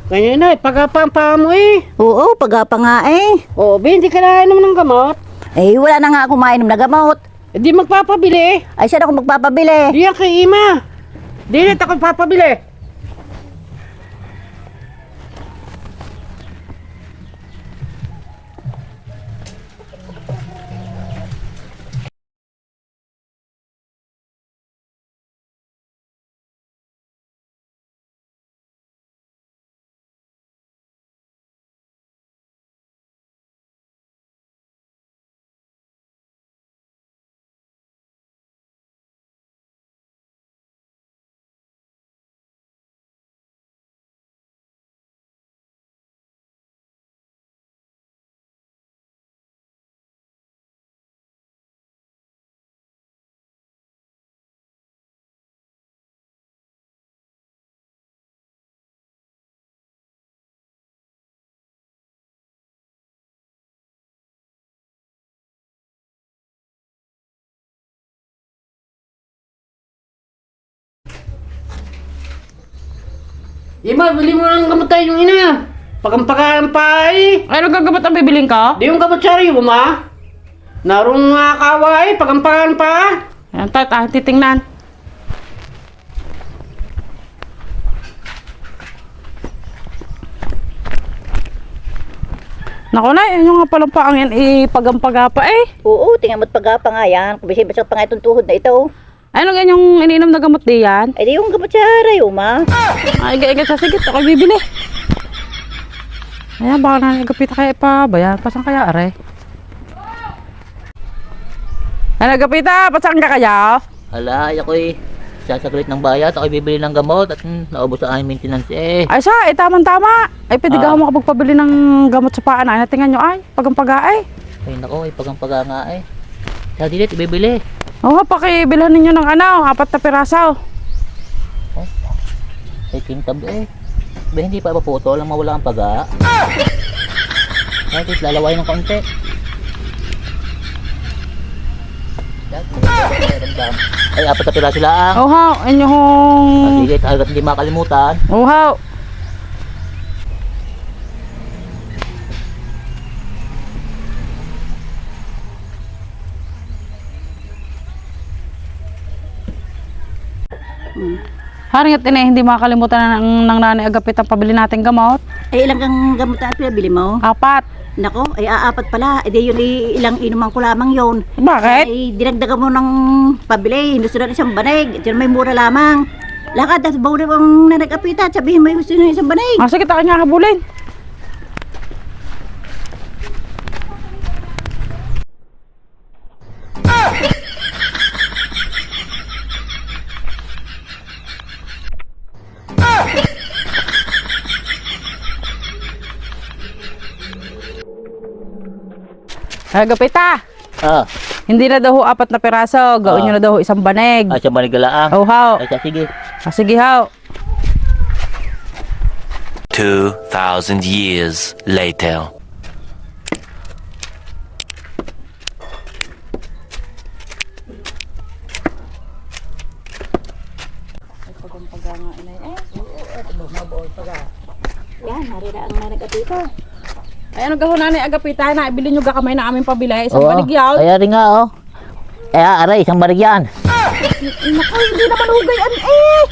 Ganyan na, pagkapampa mo eh. Oo, pagapa nga eh. O, hindi ka na inom ng gamot. Eh, wala na nga ako mainom na gamot. Di magpapabili. Ay, saan ako magpapabili? Di yan kay Ima. Di rin ako papabili. Ima, bili mo ng gamot tayo yung ina. Pagampagaan pa eh. Ano gagamot ang bibiling ka? Di yung gamot sa riyo, ma. Narong nga kawa eh, pagampagaan pa. Ayan, titingnan. Naku na, yun yung nga palang paang yan, ipagampagapa eh. Oo, tingnan mo't pagapa nga yan. Kung bisibasa pa nga itong tuhod na ito. Ano ganyan yung ininom na gamot di yan? Eh, di yung gamot sa Rayuma. Ay, sa sigit, ako'y bibili. Ayan, baka nanagapita kaya pa. Bayan, pasan kaya, aray? Nanagapita, pasan ka kaya? Ala, ako'y sasaglit ng bayad, ako'y bibili ng gamot at naubos ang aming maintenance eh. Ay siya, tamang-tama. Ay, pwede ka makapagpabili ng gamot sa paan. Ay, natingan nyo ay, pagampaga ay. Ay nako, ay pagampaga nga eh. Sa dilit, ibibili. Oo, pakibilhan ninyo ng 4 na piraso. Oh, ay kintab eh. Ba hindi pa paputol ang mawala ang paga. Ay, lalawain ng konti. Ay, 4 na piraso lang. Uhaw, inyong... Sige, hanggat hindi makalimutan. Uhaw. Haring at hindi makakalimutan ng nanay agapit ang pabili nating gamot. Ay, ilang kang gamot na pinabili mo? 4. Nako, ay aapat pala. Eh, di yun, ilang inuman ko lamang yun. Bakit? Ay, dinagdagan mo ng pabili. Gusto na isang banig. Ito may mura lamang. Lakad, at bawal ang nanagapita. Sabihin mo yung gusto na isang banig. Sige, tayo nga habulin. Agapita. Hindi na daw 4 na piraso. Gawin nyo na daw isang banig. Ay, sa manigalaang. Uhaw. Ay, sige. Sige, haw. 2,000 years later. Yan, narira ang nanagapita. Ay, ano gahon na ni agapita na ibili nyo gakamay na aming pabili. Isang banig yaw. Kaya rin nga oh. Aray, isang banig yan. Naku, hindi naman hugayan eh.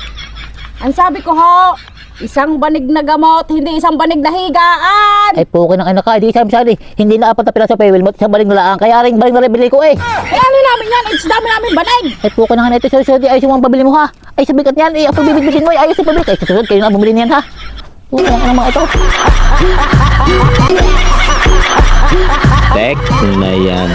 Ang sabi ko ho, isang banig na gamot, hindi isang banig na higaan. Ay, pukin ng anak ka. Di sabi hindi na 4 na piraso pa mo. Isang banig na lang. Kaya rin banig na bili ko eh. Eh, ano namin yan? It's dami namin banig. Ay, pukin ng anak ito. Sorry, ay, sumang pabili mo ha. Ay, sabigat niyan. Ay, ako bibigbisin mo. Ay, ayos yung pabili. Ay, susunod kayo na bumili niyan ha. Pukin ng mga ito. Tek na yan.